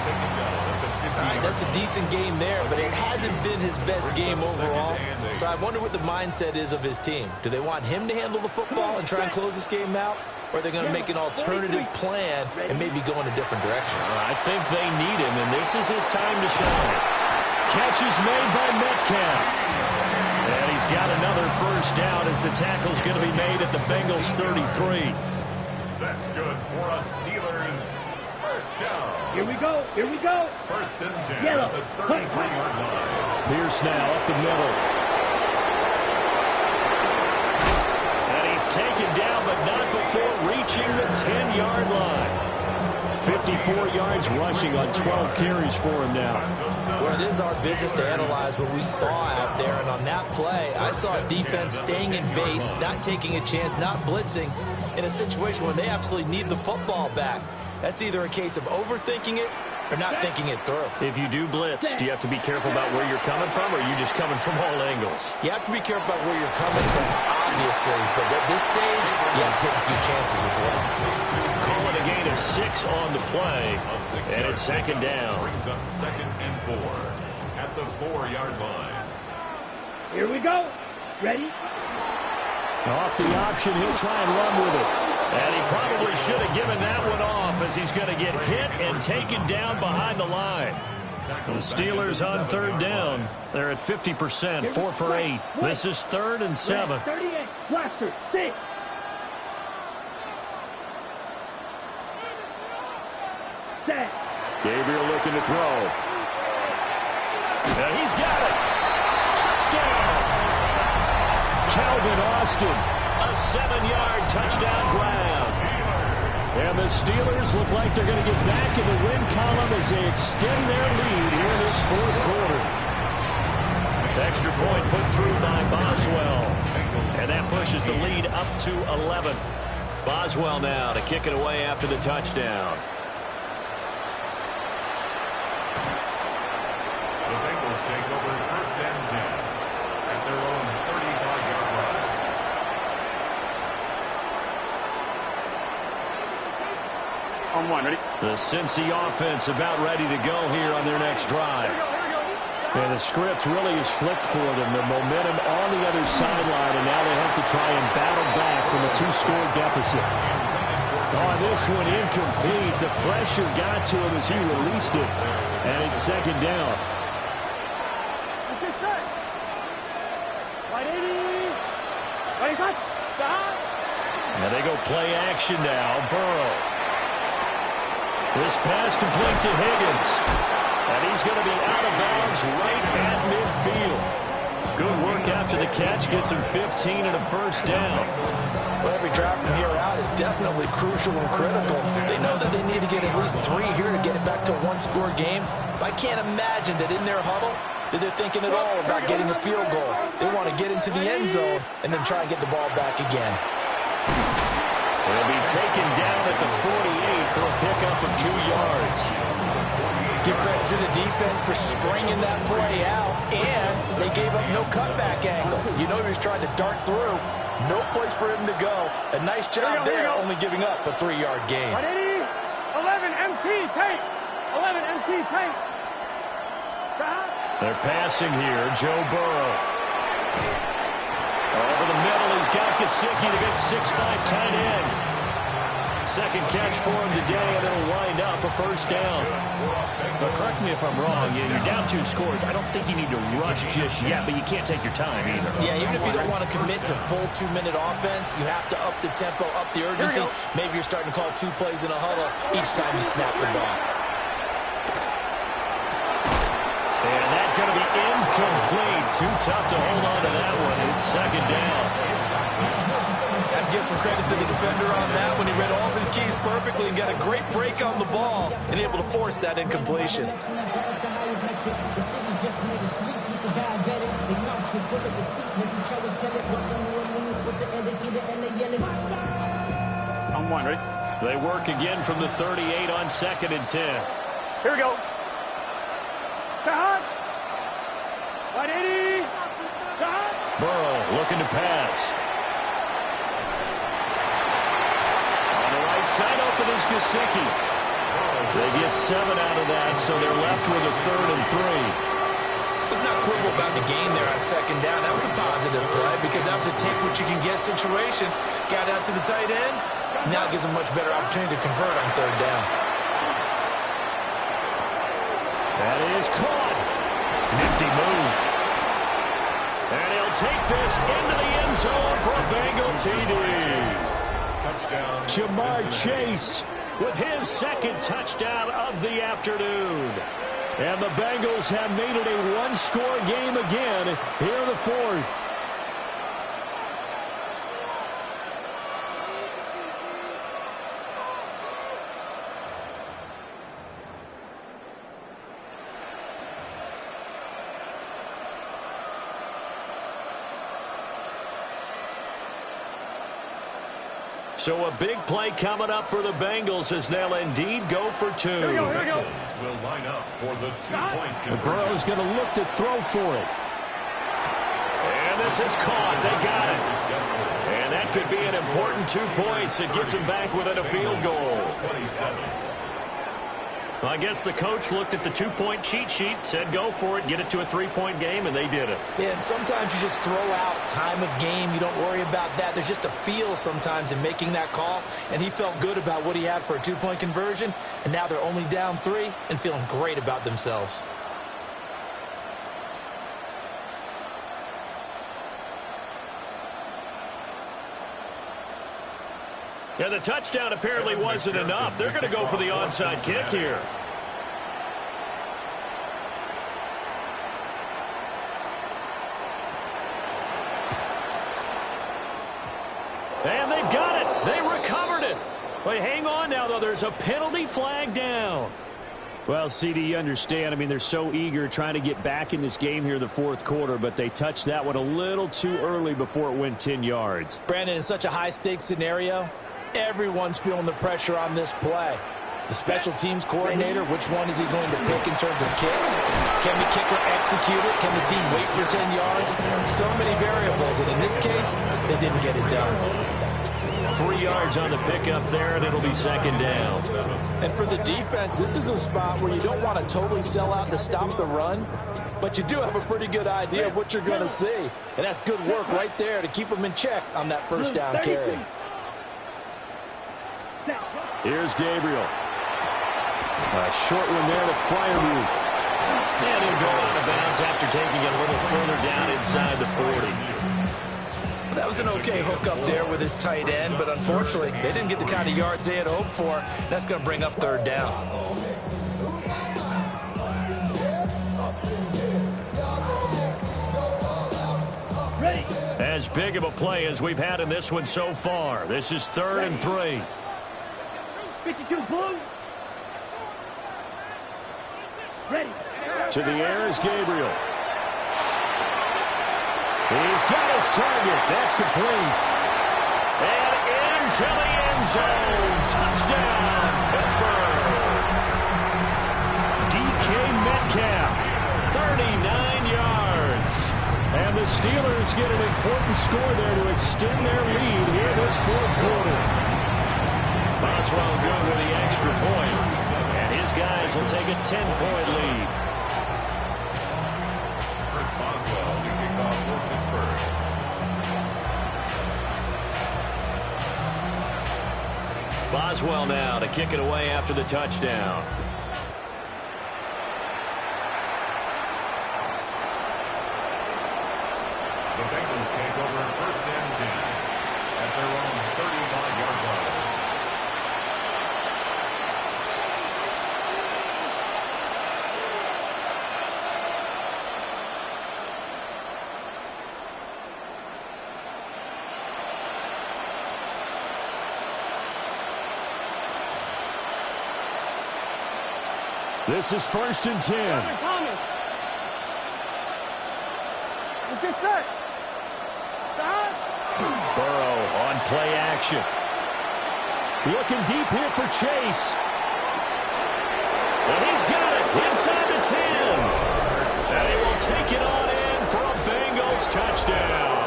All right, that's a decent game there, but it hasn't been his best game overall. So I wonder what the mindset is of his team. Do they want him to handle the football and try and close this game out? Or are they going to make an alternative plan and maybe go in a different direction? I think they need him, and this is his time to shine. Catch is made by Metcalf. And he's got another 1st down as the tackle's going to be made at the Bengals 33. That's good for a Steelers first down. Here we go. 1st and 10 Yellow. at the 33-yard line. Pierce now up the middle. And he's taken down, but not before reaching the 10-yard line. 54 yards rushing on 12 carries for him now. Well, it is our business to analyze what we saw out there. And on that play, I saw a defense staying in base, not taking a chance, not blitzing in a situation where they absolutely need the football back. That's either a case of overthinking it or not thinking it through. If you do blitz, do you have to be careful about where you're coming from, or are you just coming from all angles? You have to be careful about where you're coming from, obviously. But at this stage, you have to take a few chances as well. Call it a gain of 6 on the play, and it's 2nd down. Brings up 2nd and 4. at the 4-yard line. Here we go. Ready? Off the option, he'll try and run with it. And he probably should have given that one off as he's going to get hit and taken down behind the line. The Steelers on third down. They're at 50%, 4 for 8. This is 3rd and 7. 38. Blaster. 6. Set. Gabriel looking to throw. And he's got it. Touchdown. Calvin Austin. A 7-yard touchdown grab. And the Steelers look like they're going to get back in the win column as they extend their lead here in this 4th quarter. Extra point put through by Boswell. And that pushes the lead up to 11. Boswell now to kick it away after the touchdown. The Bengals take over 1st and 10 at their own 35-yard line. On 1. Ready? The Cincy offense about ready to go here on their next drive. And the script really is flipped for them. The momentum on the other sideline, and now they have to try and battle back from a 2-score deficit. On this one, incomplete. The pressure got to him as he released it. And it's 2nd down. And they go play action now. Burrow. This pass complete to Higgins. And he's going to be out of bounds right at midfield. Good work after the catch. Gets him 15 and a 1st down. Well, every drive from here out is definitely crucial and critical. They know that they need to get at least 3 here to get it back to a 1-score game. But I can't imagine that in their huddle that they're thinking at all about getting a field goal. They want to get into the end zone and then try and get the ball back again. He'll be taken down at the 48 for a pickup of 2 yards. Give credit to the defense for stringing that play out, and they gave up no cutback angle. You know he was trying to dart through. No place for him to go. A nice job there, only giving up a 3-yard gain. 11 MT tape. 11 MT tape. They're passing here. Joe Burrow. Over the middle, he's got Gesicki, the big 6'5" tight end. 2nd catch for him today, and it'll wind up a 1st down. But correct me if I'm wrong. You're down 2 scores. I don't think you need to rush just yet, but you can't take your time either. Yeah, even if you don't want to commit to full 2-minute offense, you have to up the tempo, up the urgency. Maybe you're starting to call 2 plays in a huddle each time you snap the ball. And that's going to be incomplete. Too tough to hold on to that one. It's 2nd down. Have to give some credit to the defender on that when he read all of his keys perfectly and got a great break on the ball and able to force that incompletion. On 1. Ready? They work again from the 38 on 2nd and 10. Here we go. Shot. 180. Shot. Burrow looking to pass. On the right side open is Gesicki. They get 7 out of that, so they're left with a 3rd and 3. Let's not quibble about the game there on 2nd down. That was a positive play because that was a take what you can get situation. Got out to the tight end. Now it gives them much better opportunity to convert on 3rd down. That is caught. Nifty move. And he'll take this into the end zone for a Bengal TD. Touchdown. Jamar Chase With his 2nd touchdown of the afternoon. And the Bengals have made it a 1-score game again here in the 4th. So a big play coming up for the Bengals as they'll indeed go for 2. Here we go. Bengals will line up for the 2-point conversion. Burrow's going to look to throw for it. And this is caught. They got it. And that could be an important 2 points. It gets them back within a field goal. 27. Well, I guess the coach looked at the two-point cheat sheet, said go for it, get it to a three-point game, and they did it. Yeah, and sometimes you just throw out time of game. You don't worry about that. There's just a feel sometimes in making that call, and he felt good about what he had for a two-point conversion, and now they're only down 3 and feeling great about themselves. Yeah, the touchdown apparently wasn't enough. They're going to go for the onside kick here. And they've got it. They recovered it. Wait, hang on now, though. There's a penalty flag down. Well, CD, you understand. I mean, they're so eager trying to get back in this game here in the fourth quarter, but they touched that one a little too early before it went 10 yards. Brandon, in such a high-stakes scenario, everyone's feeling the pressure on this play. The special teams coordinator, which one is he going to pick in terms of kicks? Can the kicker execute it? Can the team wait for 10 yards? So many variables, and in this case, they didn't get it done. 3 yards on the pickup there, and it'll be second down. And for the defense, this is a spot where you don't want to totally sell out to stop the run, but you do have a pretty good idea of what you're going to see. And that's good work right there to keep them in check on that first down carry. Here's Gabriel. A short one there to Freiermuth. And he'll go out of bounds after taking it a little further down inside the 40. That was an okay hook up there with his tight end, but unfortunately, they didn't get the kind of yards they had hoped for. That's going to bring up third down. As big of a play as we've had in this one so far. This is 3rd and 3. 52 blue. Ready. To the air is Gabriel. He's got his target. That's complete. And into the end zone. Touchdown, Pittsburgh. DK Metcalf, 39 yards. And the Steelers get an important score there to extend their lead here this fourth quarter. Boswell good with the extra point. And his guys will take a 10-point lead. Chris Boswell to kick off for Pittsburgh. Boswell now to kick it away after the touchdown. The Bengals take over 1st and 10 at their own 35-yard line. This is 1st and 10. Thomas. Let's get set. Burrow on play action. Looking deep here for Chase. And he's got it inside the 10. And he will take it on in for a Bengals touchdown.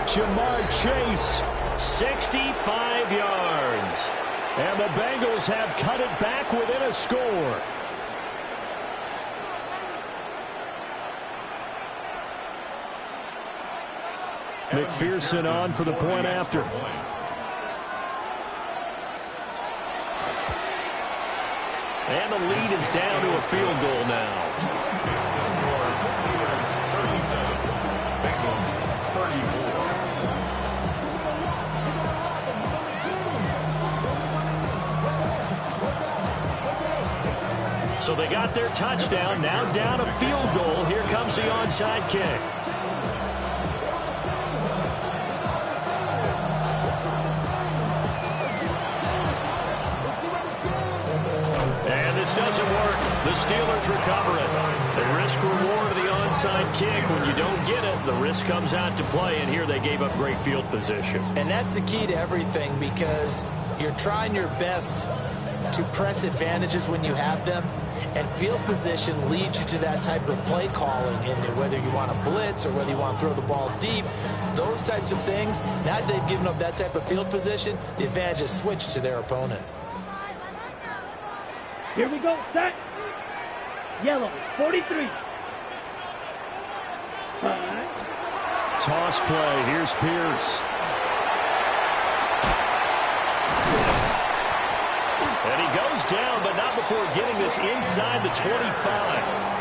Jamar Chase. 65 yards. And the Bengals have cut it back within a score. McPherson on for the point after. And the lead is down to a field goal now. It's the score. Steelers 37, Bengals 34. So they got their touchdown, now down a field goal. Here comes the onside kick. And this doesn't work. The Steelers recover it. The risk-reward of the onside kick. When you don't get it, the risk comes out to play, and here they gave up great field position. And that's the key to everything, because you're trying your best to press advantages when you have them, and field position leads you to that type of play calling, and whether you want to blitz or whether you want to throw the ball deep, those types of things. Now that they've given up that type of field position, the advantage is switched to their opponent. Here we go. Set. Yellow. 43. Toss play. Here's Pierce. And he goes down, but not before getting this inside the 25.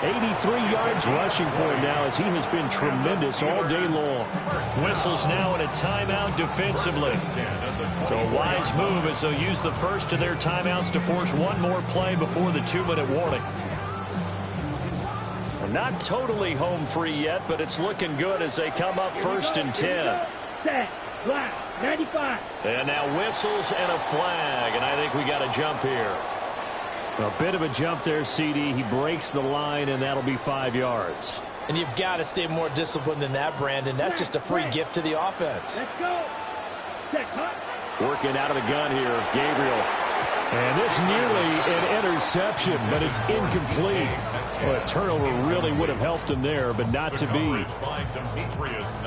83 yards rushing for him now as he has been tremendous all day long. Whistles now in a timeout defensively. So a wise move as they'll use the first of their timeouts to force one more play before the 2-minute warning. Not totally home free yet, but it's looking good as they come up 1st and 10. Set. Black. 95. And now whistles and a flag, and I think we got a jump here. A bit of a jump there, CD. He breaks the line, and that'll be 5 yards. And you've got to stay more disciplined than that, Brandon. That's just a free gift to the offense. Let's go. Set. Cut. Working out of the gun here, Gabriel. And this nearly an interception, but it's incomplete. Well, a turnover really would have helped him there, but not to be.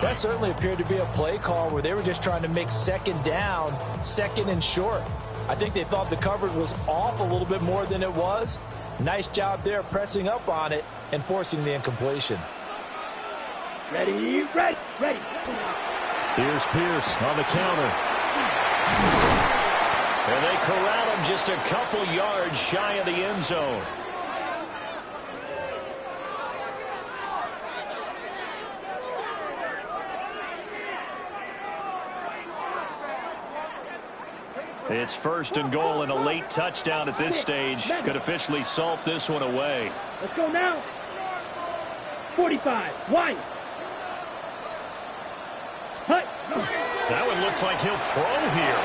That certainly appeared to be a play call where they were just trying to make second down, second and short. I think they thought the coverage was off a little bit more than it was. Nice job there pressing up on it and forcing the incompletion. Ready. Ready. Ready. Here's Pierce on the counter. And they corral him just a couple yards shy of the end zone. It's 1st and goal, and a late touchdown at this stage could officially salt this one away. Let's go now. 45. Wide. Hut. That one looks like he'll throw here.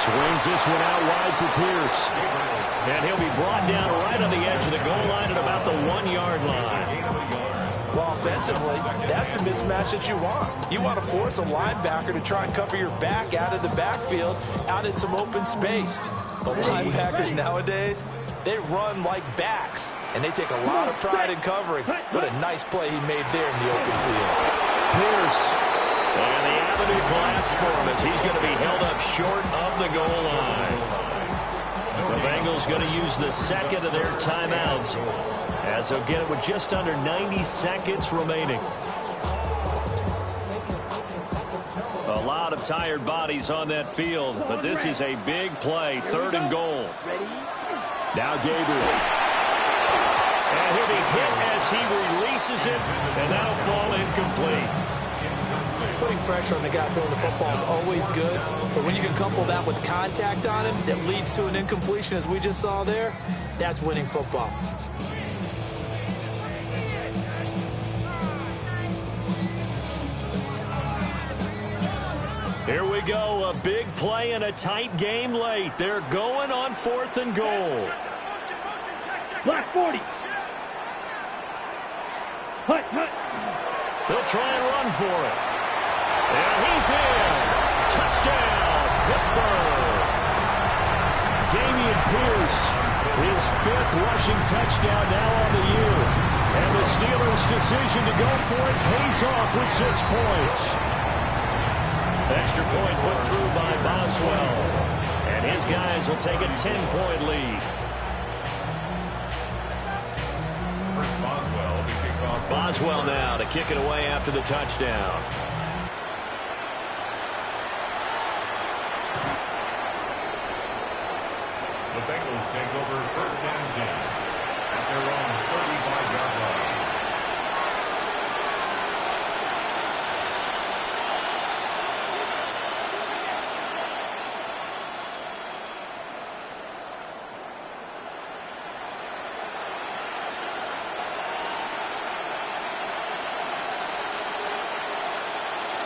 Swings this one out wide for Pierce. And he'll be brought down right on the edge of the goal line at about the 1-yard line. Well, offensively, that's the mismatch that you want. You want to force a linebacker to try and cover your back out of the backfield, out in some open space. The linebackers nowadays, they run like backs, and they take a lot of pride in covering. What a nice play he made there in the open field. Pierce. And the avenue collapsed for him as he's going to be held up short of the goal line. The Bengals going to use the second of their timeouts as they'll get it with just under 90 seconds remaining. A lot of tired bodies on that field, but this is a big play, 3rd and goal. Now Gabriel. And he'll be hit as he releases it, and that'll fall incomplete. Putting pressure on the guy throwing the football is always good, but when you can couple that with contact on him that leads to an incompletion, as we just saw there, that's winning football. Here we go, a big play in a tight game late. They're going on 4th and goal. Black 40. Hut. They'll try and run for it. And he's in. Touchdown, Pittsburgh. Damian Pierce, his 5th rushing touchdown now on the year. And the Steelers' decision to go for it pays off with 6 points. Extra point put through by Boswell. And his guys will take a 10-point lead. First Boswell to kick off. Boswell now to kick it away after the touchdown. The Bengals take over 1st and 10 at their own 35-yard line.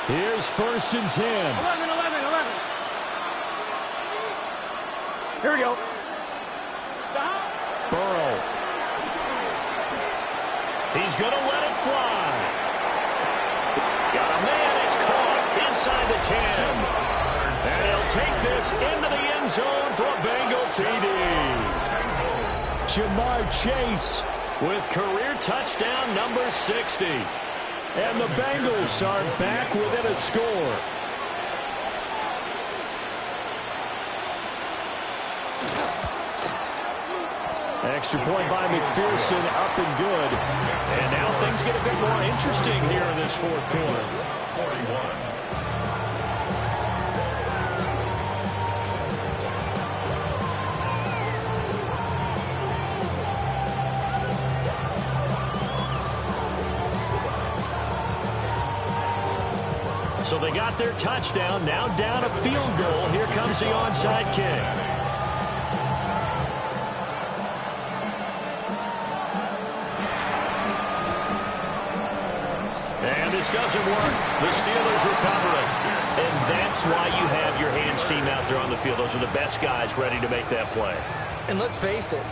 Here's 1st and 10. 11. Here we go. Burrow. He's going to let it fly. Got a man. It's caught inside the 10. And he'll take this into the end zone for a Bengal TD. Jamar Chase With career touchdown number 60. And the Bengals are back within a score. extra point by McPherson, up and good. And now things get a bit more interesting here in this fourth quarter. 41. So they got their touchdown, now down a field goal. Here comes the onside kick. And this doesn't work. The Steelers recovering. And that's why you have your hands team out there on the field. Those are the best guys ready to make that play. And let's face it,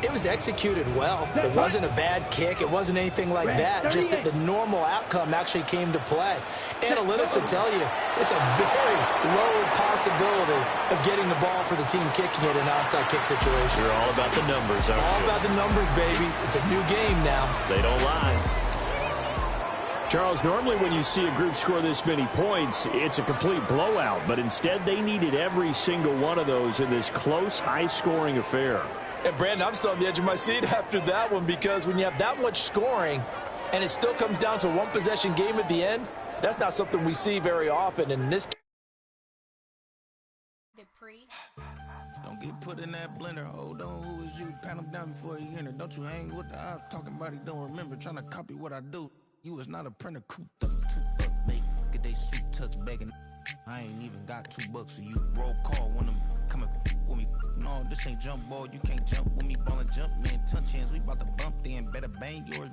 it was executed well. It wasn't a bad kick. It wasn't anything like that. Just that the normal outcome actually came to play. Analytics will tell you it's a very low possibility of getting the ball for the team kicking it in an onside kick situation. You're all about the numbers, aren't you? All about the numbers, baby. It's a new game now. They don't lie. Charles, normally when you see a group score this many points, it's a complete blowout. But instead, they needed every single one of those in this close, high-scoring affair. And, Brandon, I'm still on the edge of my seat after that one because when you have that much scoring and it still comes down to a one-possession game at the end, that's not something we see very often. In this Don't get put in that blender. Hold on, who is you? Pat him down before he enter. Don't you hang with the ops talking about he don't remember. Trying to copy what I do. You is not a printer. Cooped up, too up, make get they suit touch begging. I ain't even got $2, so you roll call when them coming with me. No, this ain't jump ball. You can't jump with me. Ballin' jump, man. Touch hands. We about to bump then. Better bang yours,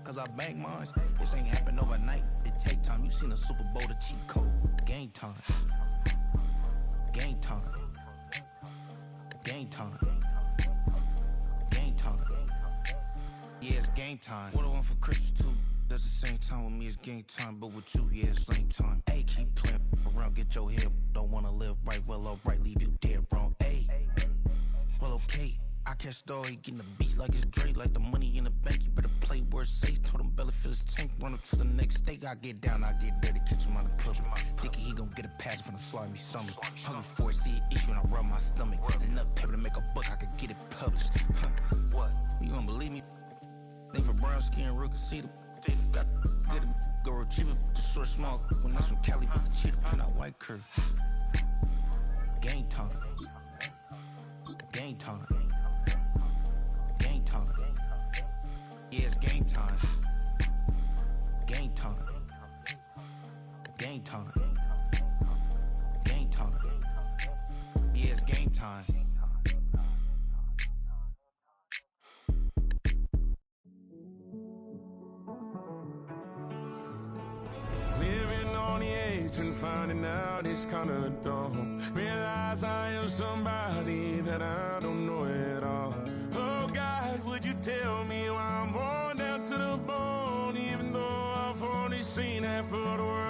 cause I bang mine. This ain't happen overnight. It take time. You seen a Super Bowl, the cheat code. Game time. Game time. Game time. Game time. Yeah, it's game time. What I want for Christmas too. That's the same time with me, it's game time. But with you, yeah, it's same time. Hey, keep playing around, get your head. Don't wanna live right, well, alright, leave you dead wrong. Hey, well, okay. I catch the dog, he getting the beat like it's Dre. Like the money in the bank, you better play where it's safe. Told him belly fill his tank, run up to the next state. I get down, I get dirty, catch him on the public. Thinking he gon' get a pass from the slime me something. Hungry for it, see an issue and I rub my stomach. Enough paper to make a book, I could get it published. What? You don't believe me? Think for brown skin, real can see them. Got get it, go retrieve it, just short, small. When that's from Cali, but the cheetah print out white curve. Game time. Game time. Game time. Yeah, it's game time. Game time. Game time. Game time. Yeah, it's game time. Living on the edge and finding out it's kinda dumb. Realize I am somebody that I don't know at all. Oh God, would you tell me why I'm worn down to the bone? Even though I've only seen half of the world